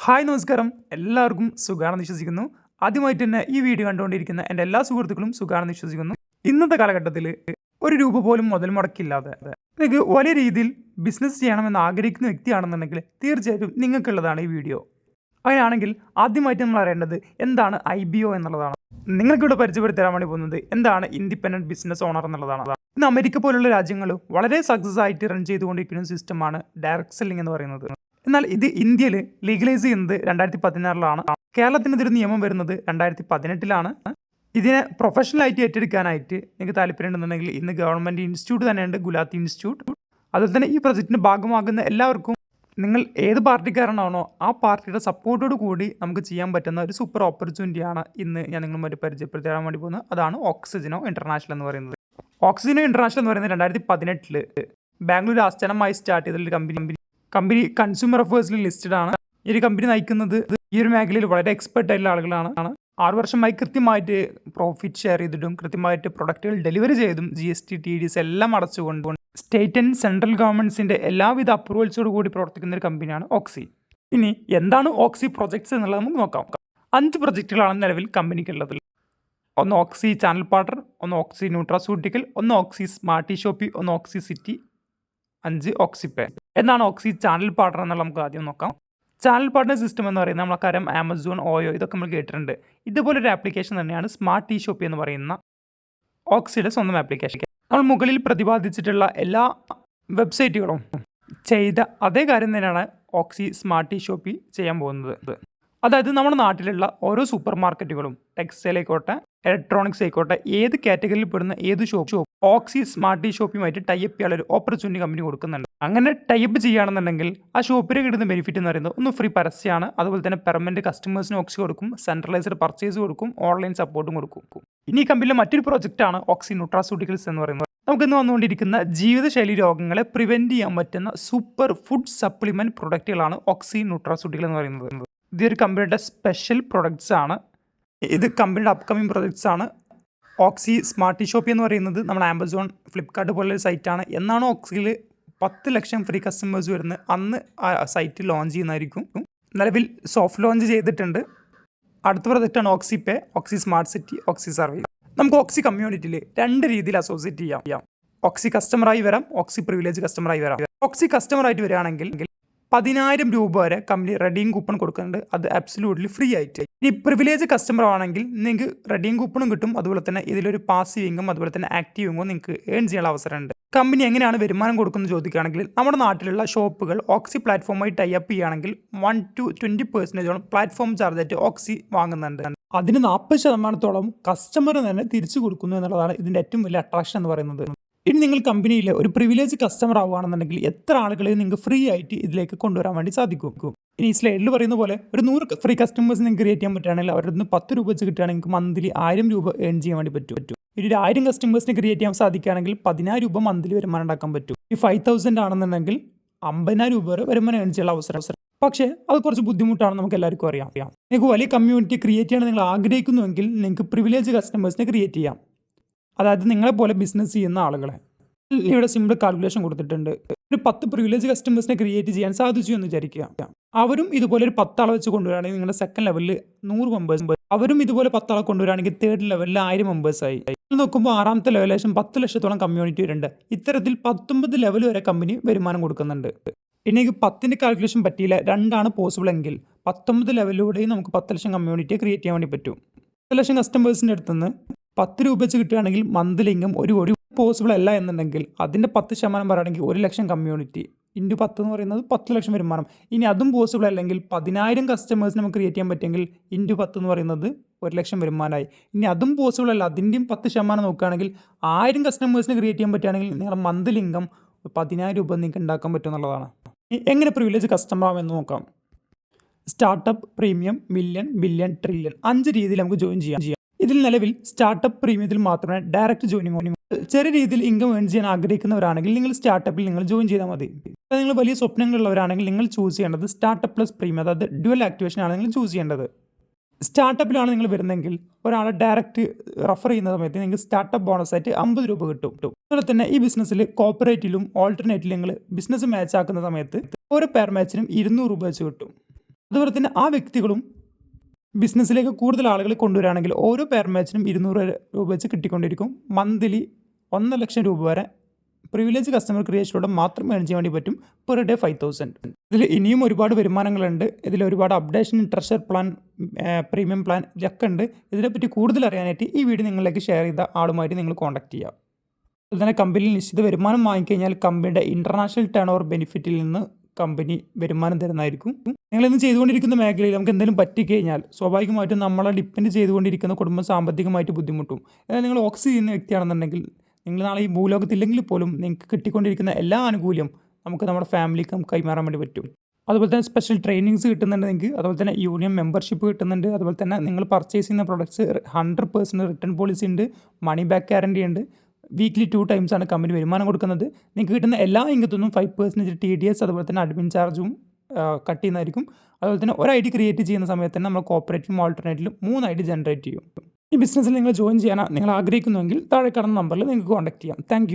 Hi നമസ്കാരം, എല്ലാവർക്കും സുഖാണെന്ന് വിശ്വസിക്കുന്നു. ആദ്യമായിട്ട് തന്നെ ഈ വീഡിയോ കണ്ടുകൊണ്ടിരിക്കുന്ന എൻ്റെ എല്ലാ സുഹൃത്തുക്കളും സുഖാണെന്ന് വിശ്വസിക്കുന്നു. ഇന്നത്തെ കാലഘട്ടത്തിൽ ഒരു രൂപ പോലും മുതൽ മുടക്കില്ലാതെ നിങ്ങൾക്ക് വലിയ രീതിയിൽ ബിസിനസ് ചെയ്യണമെന്ന് ആഗ്രഹിക്കുന്ന വ്യക്തിയാണെന്നുണ്ടെങ്കിൽ തീർച്ചയായിട്ടും നിങ്ങൾക്കുള്ളതാണ് ഈ വീഡിയോ. അങ്ങനെയാണെങ്കിൽ ആദ്യമായിട്ട് നമ്മൾ അറിയേണ്ടത് എന്താണ് IBO എന്നുള്ളതാണ്. നിങ്ങൾക്കിവിടെ പരിചയപ്പെടുത്തി തരാൻ വേണ്ടി പോകുന്നത് എന്താണ് ഇൻഡിപെൻഡൻറ്റ് ബിസിനസ് ഓണർ എന്നുള്ളതാണ്. ഇന്ന് അമേരിക്ക പോലുള്ള രാജ്യങ്ങൾ വളരെ സക്സസ് ആയിട്ട് റൺ ചെയ്തുകൊണ്ടിരിക്കുന്ന സിസ്റ്റമാണ് ഡയറക്റ്റ് സെല്ലിംഗ് എന്ന് പറയുന്നത്. എന്നാൽ ഇത് ഇന്ത്യയിൽ ലീഗലൈസ് ചെയ്യുന്നത് 2016 കേരളത്തിന് ഇതൊരു നിയമം വരുന്നത് 2018 ഇതിനെ പ്രൊഫഷണലായിട്ട് ഏറ്റെടുക്കാനായിട്ട് നിങ്ങൾക്ക് താല്പര്യമുണ്ടെന്നുണ്ടെങ്കിൽ ഇന്ന് ഗവൺമെൻറ് ഇൻസ്റ്റിറ്റ്യൂട്ട് തന്നെയുണ്ട്, ഗുലാത്തി ഇൻസ്റ്റിറ്റ്യൂട്ട്. അതുപോലെ തന്നെ ഈ പ്രൊജക്റ്റിൻ്റെ ഭാഗമാകുന്ന എല്ലാവർക്കും നിങ്ങൾ ഏത് പാർട്ടിക്കാരനാണോ ആ പാർട്ടിയുടെ സപ്പോർട്ടോട് കൂടി നമുക്ക് ചെയ്യാൻ പറ്റുന്ന ഒരു സൂപ്പർ ഓപ്പർച്യൂണിറ്റിയാണ് ഇന്ന് ഞാൻ നിങ്ങളുമായിട്ട് പരിചയപ്പെടുത്തി തരാൻ വേണ്ടി പോകുന്നത്. അതാണ് ഓക്സിജനോ ഇൻ്റർനാഷണൽ എന്ന് പറയുന്നത്. ഓക്സിജനോ ഇൻ്റർനാഷണൽ എന്ന് പറയുന്നത് 2018 ബാംഗ്ലൂർ ആസ്ഥാനമായി സ്റ്റാർട്ട് ചെയ്തൊരു കമ്പനി കൺസ്യൂമർ അഫേഴ്സിൽ ലിസ്റ്റഡ് ആണ്. ഈ ഒരു കമ്പനി നയിക്കുന്നത് ഈ ഒരു മേഖലയിൽ വളരെ എക്സ്പെർട്ട് ആയിട്ടുള്ള ആളുകളാണ്. 6 വർഷമായി കൃത്യമായിട്ട് പ്രോഫിറ്റ് ഷെയർ ചെയ്തിട്ടും കൃത്യമായിട്ട് പ്രൊഡക്റ്റുകൾ ഡെലിവറി ചെയ്തും GST TDS എല്ലാം അടച്ചുകൊണ്ട് സ്റ്റേറ്റ് ആൻഡ് സെൻട്രൽ ഗവൺമെൻറ്റ്സിൻ്റെ എല്ലാവിധ അപ്രൂവൽസോട് കൂടി പ്രവർത്തിക്കുന്ന ഒരു കമ്പനിയാണ് ഓക്സി. ഇനി എന്താണ് ഓക്സി പ്രൊജക്ട്സ് എന്നുള്ളത് നമുക്ക് നോക്കാം. 5 പ്രൊജക്റ്റുകളാണ് നിലവിൽ കമ്പനിക്കുള്ളത്. ഒന്ന് ഓക്സി ചാനൽ പാർട്ണർ, ഒന്ന് ഓക്സി ന്യൂട്രാസ്യൂട്ടിക്കൽ, ഒന്ന് ഓക്സി സ്മാർട്ടി ഷോപ്പി, ഒന്ന് ഓക്സി സിറ്റി, 5 ഓക്സിപേ. എന്താണ് ഓക്സി ചാനൽ പാർട്ണർ എന്നുള്ളത് നമുക്ക് ആദ്യം നോക്കാം. ചാനൽ പാർട്ണർ സിസ്റ്റം എന്ന് പറയുന്നത് നമ്മളെ ആമസോൺ, ഓയോ ഇതൊക്കെ നമ്മൾ കേട്ടിട്ടുണ്ട്. ഇതുപോലൊരു ആപ്ലിക്കേഷൻ തന്നെയാണ് സ്മാർട്ടി ഷോപ്പി എന്ന് പറയുന്ന ഓക്സിയുടെ സ്വന്തം ആപ്ലിക്കേഷൻ. നമ്മൾ മുകളിൽ പ്രതിപാദിച്ചിട്ടുള്ള എല്ലാ വെബ്സൈറ്റുകളും ചെയ്ത അതേ കാര്യം തന്നെയാണ് ഓക്സി സ്മാർട്ടി ഷോപ്പി ചെയ്യാൻ പോകുന്നത്. അതായത് നമ്മുടെ നാട്ടിലുള്ള ഓരോ സൂപ്പർ മാർക്കറ്റുകളും ടെക്സ്റ്റൈൽ ആയിക്കോട്ടെ, ഇലക്ട്രോണിക്സ് ആയിക്കോട്ടെ, ഏത് കാറ്റഗറിയിൽ പെടുന്ന ഏത് ഷോപ്പ് ഓക്സി സ്മാർട്ടി ഷോപ്പിയുമായിട്ട് ടൈപ്പ് ചെയ്യാനുള്ള ഒരു ഓപ്പർച്യൂണിറ്റി കമ്പനി കൊടുക്കുന്നുണ്ട്. അങ്ങനെ ടൈപ്പ് ചെയ്യുകയാണെന്നുണ്ടെങ്കിൽ ആ ഷോപ്പിന് കിട്ടുന്ന ബെനിഫിറ്റ് എന്ന് പറയുന്നത് ഒന്ന് ഫ്രീ പരസ്യമാണ്, അതുപോലെ തന്നെ പെർമനന്റ് കസ്റ്റമേഴ്സിന് ഓക്സി കൊടുക്കും, സെൻട്രലൈസ്ഡ് പർച്ചേസ് കൊടുക്കും, ഓൺലൈൻ സപ്പോർട്ടും കൊടുക്കും. ഇനി ഈ കമ്പനിയിലെ മറ്റൊരു പ്രോജക്റ്റാണ് ഓക്സി ന്യൂട്രാസ്യൂട്ടിക്കൽസ് എന്ന് പറയുന്നത്. നമുക്കിന്ന് വന്നുകൊണ്ടിരിക്കുന്ന ജീവിതശൈലി രോഗങ്ങളെ പ്രിവെൻറ്റ് ചെയ്യാൻ പറ്റുന്ന സൂപ്പർ ഫുഡ് സപ്ലിമെൻറ്റ് പ്രൊഡക്റ്റുകളാണ് ഓക്സി ന്യൂട്രാസ്യൂട്ടിക്കൽ എന്ന് പറയുന്നത്. ഇതൊരു കമ്പനിയുടെ സ്പെഷ്യൽ പ്രൊഡക്ട്സ് ആണ്. ഇത് കമ്പനിയുടെ അപ്കമിങ് പ്രൊഡക്ട്സ് ആണ്. ഓക്സി സ്മാർട്ടി ഷോപ്പി എന്ന് പറയുന്നത് നമ്മൾ ആമസോൺ, ഫ്ലിപ്കാർട്ട് പോലൊരു സൈറ്റാണ്. എന്നാണ് ഓക്സിയിൽ 10 ലക്ഷം ഫ്രീ കസ്റ്റമേഴ്സ് വരുന്നത് അന്ന് ആ സൈറ്റ് ലോഞ്ച് ചെയ്യുന്നതായിരിക്കും. നിലവിൽ സോഫ്റ്റ് ലോഞ്ച് ചെയ്തിട്ടുണ്ട്. അടുത്ത പ്രൊജക്റ്റാണ് ഓക്സിപേ, ഓക്സി സ്മാർട്ട് സിറ്റി, ഓക്സി സർവീസ്. നമുക്ക് ഓക്സി കമ്മ്യൂണിറ്റിയിൽ 2 രീതിയിൽ അസോസിയേറ്റ് ചെയ്യാം. ഓക്സി കസ്റ്റമറായി വരാം, ഓക്സി പ്രിവിലേജ് കസ്റ്റമറായി വരാം. ഓക്സി കസ്റ്റമറായിട്ട് വരികയാണെങ്കിൽ 10,000 രൂപ വരെ കമ്പനി റെഡീം കൂപ്പൺ കൊടുക്കുന്നുണ്ട്. അത് അബ്സല്യൂട്ട്ലി ഫ്രീ ആയിട്ട്. ഈ പ്രിവിലേജ് കസ്റ്റമർ ആണെങ്കിൽ നിങ്ങൾക്ക് റെഡീം കൂപ്പണും കിട്ടും. അതുപോലെ തന്നെ ഇതിലൊരു പാസീവ് ഇൻകം അതുപോലെ തന്നെ ആക്റ്റീവ് ഇൻകം നിങ്ങൾക്ക് ഏൺ ചെയ്യാനുള്ള അവസരമുണ്ട്. കമ്പനി എങ്ങനെയാണ് വരുമാനം കൊടുക്കുന്നത് ചോദിക്കുകയാണെങ്കിൽ നമ്മുടെ നാട്ടിലുള്ള ഷോപ്പുകൾ ഓക്സി പ്ലാറ്റ്ഫോമായി ടൈപ്പ് ചെയ്യുകയാണെങ്കിൽ 1 to 20% പ്ലാറ്റ്ഫോം ചാർജായിട്ട് ഓക്സി വാങ്ങുന്നുണ്ട്. അതിന് 40% കസ്റ്റമർ തന്നെ തിരിച്ചു കൊടുക്കുന്നു എന്നുള്ളതാണ് ഇതിൻ്റെ ഏറ്റവും വലിയ അട്രാക്ഷൻ എന്ന് പറയുന്നത്. ഇനി നിങ്ങൾ കമ്പനിയിൽ ഒരു പ്രിവിലേജ് കസ്റ്റമർ ആവുകയാണെന്നുണ്ടെങ്കിൽ എത്ര ആളുകളെ നിങ്ങൾക്ക് ഫ്രീ ആയിട്ട് ഇതിലേക്ക് കൊണ്ടുവരാൻ വേണ്ടി സാധിക്കും. ഇനി ഈ സ്ലൈഡിൽ പറയുന്ന പോലെ ഒരു 100 ഫ്രീ കസ്റ്റമേഴ്സ് നിങ്ങൾക്ക് ക്രിയേറ്റ് ചെയ്യാൻ പറ്റുകയാണെങ്കിൽ അവരുടെ നിന്ന് 10 രൂപ വെച്ച് കിട്ടുകയാണെങ്കിൽ മന്ത്ലി 1000 രൂപ ഏൺ ചെയ്യാൻ വേണ്ടി പറ്റും. ഇനി ഒരു 1000 കസ്റ്റമേഴ്സിനെ ക്രിയേറ്റ് ചെയ്യാൻ സാധിക്കുകയാണെങ്കിൽ 10,000 രൂപ മന്ത്ലി വരുമാനം ഉണ്ടാക്കാൻ പറ്റും. ഈ 5,000 ആണെന്നുണ്ടെങ്കിൽ 50,000 രൂപ വരെ വരുമാനം ഏൺ ചെയ്യാനുള്ള അവസരം. പക്ഷേ അത് കുറച്ച് ബുദ്ധിമുട്ടാണെന്ന് നമുക്ക് എല്ലാവർക്കും അറിയാം. നിങ്ങൾക്ക് വലിയ കമ്മ്യൂണിറ്റി ക്രിയേറ്റ് ചെയ്യാൻ നിങ്ങൾ ആഗ്രഹിക്കുന്നുവെങ്കിൽ നിങ്ങൾക്ക് പ്രിവിലേജ് കസ്റ്റമേഴ്സിനെ ക്രിയേറ്റ് ചെയ്യാം. അതായത് നിങ്ങളെപ്പോലെ ബിസിനസ് ചെയ്യുന്ന ആളുകളെ. ഇവിടെ സിമ്പിൾ കാൽക്കുലേഷൻ കൊടുത്തിട്ടുണ്ട്. ഒരു 10 പ്രിവിലേജ് കസ്റ്റമേഴ്സിനെ ക്രിയേറ്റ് ചെയ്യാൻ സാധിച്ചു എന്ന് വിചാരിക്കുക. അവരും ഇതുപോലെ ഒരു 10 ആളെ വെച്ച് കൊണ്ടുവരികയാണെങ്കിൽ നിങ്ങളുടെ സെക്കൻഡ് ലെവലിൽ 100 മെമ്പേഴ്സ്, അവരും ഇതുപോലെ 10 ആളെ കൊണ്ടുവരികയാണെങ്കിൽ തേർഡ് ലെവലിൽ 1000 മെമ്പേഴ്സായി. നോക്കുമ്പോൾ 6ാമത്തെ ലെവലിൽ 10 ലക്ഷത്തോളം കമ്മ്യൂണിറ്റി വരുന്നുണ്ട്. ഇത്തരത്തിൽ 19 ലെവൽ വരെ കമ്പനി വരുമാനം കൊടുക്കുന്നുണ്ട്. ഇനി 10ൻ്റെ കാൽക്കുലേഷൻ പറ്റിയില്ല, 2 പോസിബിൾ എങ്കിൽ 19 ലെവലിലൂടെയും നമുക്ക് 10 ലക്ഷം കമ്മ്യൂണിറ്റിയെ ക്രിയേറ്റ് ചെയ്യാൻ വേണ്ടി പറ്റും. 10 ലക്ഷം കസ്റ്റമേഴ്സിൻ്റെ അടുത്ത് നിന്ന് 10 രൂപ വെച്ച് കിട്ടുകയാണെങ്കിൽ മന്ത്ലി ഇൻകം 1 കോടി പോസിബിൾ അല്ല എന്നുണ്ടെങ്കിൽ അതിൻ്റെ 10% പറയുകയാണെങ്കിൽ 1 ലക്ഷം കമ്മ്യൂണിറ്റി ഇൻറ്റു 10 എന്ന് പറയുന്നത് 10 ലക്ഷം വരുമാനം. ഇനി അതും പോസിബിൾ അല്ലെങ്കിൽ 10,000 കസ്റ്റമേഴ്സിന് നമുക്ക് ക്രിയേറ്റ് ചെയ്യാൻ പറ്റുമെങ്കിൽ ഇൻറ്റു 10 എന്ന് പറയുന്നത് 1 ലക്ഷം വരുമാനമായി. ഇനി അതും പോസിബിൾ അല്ല, അതിൻ്റെയും 10% നോക്കുകയാണെങ്കിൽ 1000 കസ്റ്റമേഴ്സിന് ക്രിയേറ്റ് ചെയ്യാൻ പറ്റുകയാണെങ്കിൽ നിങ്ങളുടെ മന്ത്ലി ഇൻകം 10,000 രൂപ നിങ്ങൾക്ക് ഉണ്ടാക്കാൻ പറ്റും എന്നുള്ളതാണ്. എങ്ങനെ പ്രിവിലേജ് കസ്റ്റമർ ആവുമെന്ന് നോക്കാം. Startup, premium, million, billion, trillion 5 രീതിയിൽ നമുക്ക് ജോയിൻ ചെയ്യാം. ഇതിൽ നിലവിൽ സ്റ്റാർട്ടപ്പ് പ്രീമിയത്തിൽ മാത്രമേ ഡയറക്റ്റ് ജോയിനിങ്. ചെറിയ രീതിയിൽ ഇൻകം ഏൺ ചെയ്യാൻ ആഗ്രഹിക്കുന്നവരാണെങ്കിൽ നിങ്ങൾ സ്റ്റാർട്ടപ്പിൽ നിങ്ങൾ ജോയിൻ ചെയ്താൽ മതി. നിങ്ങൾ വലിയ സ്വപ്നങ്ങളുള്ളവരാണെങ്കിൽ നിങ്ങൾ ചൂസ് ചെയ്യേണ്ടത് സ്റ്റാർട്ടപ്പ് പ്ലസ് പ്രീമിയം, അതായത് ഡ്യുവൽ ആക്ടിവേഷൻ ആണ് നിങ്ങൾ ചൂസ് ചെയ്യേണ്ടത്. സ്റ്റാർട്ടപ്പിലാണ് നിങ്ങൾ വരുന്നതെങ്കിൽ ഒരാളെ ഡയറക്റ്റ് റെഫർ ചെയ്യുന്ന സമയത്ത് നിങ്ങൾക്ക് സ്റ്റാർട്ടപ്പ് ബോണസായിട്ട് 50 രൂപ കിട്ടും. അതുപോലെ തന്നെ ഈ ബിസിനസ്സിൽ കോപ്പറേറ്റിലും ഓൾട്ടർനേറ്റിലും നിങ്ങൾ ബിസിനസ് മാച്ച് ആക്കുന്ന സമയത്ത് ഓരോ പെയർ മാച്ചിനും 200 രൂപ വെച്ച് കിട്ടും. അതുപോലെ തന്നെ ആ വ്യക്തികളും ബിസിനസ്സിലേക്ക് കൂടുതൽ ആളുകളെ കൊണ്ടുവരികയാണെങ്കിൽ ഓരോ പെയർ മാച്ചിനും 200 രൂപ വെച്ച് കിട്ടിക്കൊണ്ടിരിക്കും. മന്ത്ലി 1,00,000 രൂപ വരെ പ്രിവിലേജ് കസ്റ്റമർ ക്രിയേഷനിലൂടെ മാത്രം ഏൺ ചെയ്യാൻ വേണ്ടി പറ്റും. Per day 5,000. ഇതിൽ ഇനിയും ഒരുപാട് വരുമാനങ്ങളുണ്ട്. ഇതിൽ ഒരുപാട് updation, treasure plan, premium plan ഇതൊക്കെ ഉണ്ട്. ഇതിനെപ്പറ്റി കൂടുതൽ അറിയാനായിട്ട് ഈ വീഡിയോ നിങ്ങളിലേക്ക് ഷെയർ ചെയ്ത ആളുമായിട്ട് നിങ്ങൾ കോൺടാക്ട് ചെയ്യുക. അതുപോലെ തന്നെ കമ്പനിയിൽ നിശ്ചിത വരുമാനം വാങ്ങിക്കഴിഞ്ഞാൽ കമ്പനിയുടെ ഇൻ്റർനാഷണൽ ടേൺ ഓവർ ബെനിഫിറ്റിൽ നിന്ന് കമ്പനി വരുമാനം തരുന്നതായിരിക്കും. നിങ്ങളിന്ന് ചെയ്തുകൊണ്ടിരിക്കുന്ന മേഖലയിൽ നമുക്ക് എന്തെങ്കിലും പറ്റിക്കഴിഞ്ഞാൽ സ്വാഭാവികമായിട്ടും നമ്മളെ ഡിപ്പെൻഡ് ചെയ്തുകൊണ്ടിരിക്കുന്ന കുടുംബം സാമ്പത്തികമായിട്ട് ബുദ്ധിമുട്ടും. എന്നാൽ നിങ്ങൾ ഓക്സി ചെയ്യുന്ന വ്യക്തിയാണെന്നുണ്ടെങ്കിൽ നിങ്ങൾ നാളെ ഈ ഭൂലോകത്തില്ലെങ്കിൽ പോലും നിങ്ങൾക്ക് കിട്ടിക്കൊണ്ടിരിക്കുന്ന എല്ലാ ആനുകൂല്യം നമുക്ക് നമ്മുടെ ഫാമിലിക്ക് നമുക്ക് കൈമാറാൻ വേണ്ടി പറ്റും. അതുപോലെ തന്നെ സ്പെഷ്യൽ ട്രെയിനിങ്സ് കിട്ടുന്നുണ്ട് നിങ്ങൾക്ക്. അതുപോലെ തന്നെ യൂണിയൻ മെമ്പർഷിപ്പ് കിട്ടുന്നുണ്ട്. അതുപോലെ തന്നെ നിങ്ങൾ പർച്ചേസ് ചെയ്യുന്ന പ്രൊഡക്ട്സ് 100% റിട്ടേൺ പോളിസി ഉണ്ട്. മണി ബാക്ക് ഗ്യാരണ്ടി ഉണ്ട്. വീക്ക്ലി 2 times ആണ് കമ്പനി വരുമാനം കൊടുക്കുന്നത്. നിങ്ങൾക്ക് കിട്ടുന്ന എല്ലാ ഇൻകത്തുനിന്നും 5% TDS അതുപോലെ തന്നെ അഡ്മിൻ ചാർജും കട്ട് ചെയ്യുന്നതായിരിക്കും. അതുപോലെ തന്നെ ഒരു ID ക്രിയേറ്റ് ചെയ്യുന്ന സമയത്ത് തന്നെ നമ്മൾ കോപ്പറേറ്റീവും ഓൾട്ടർനേറ്റീവിലും 3 ID ജനറേറ്റ് ചെയ്യും. ഈ ബിസിനസ്സിൽ നിങ്ങൾ ജോയിൻ ചെയ്യാൻ നിങ്ങൾ ആഗ്രഹിക്കുന്നുവെങ്കിൽ താഴെ കാണുന്ന നമ്പറിൽ നിങ്ങൾക്ക് കോൺടാക്ട് ചെയ്യാം. താങ്ക്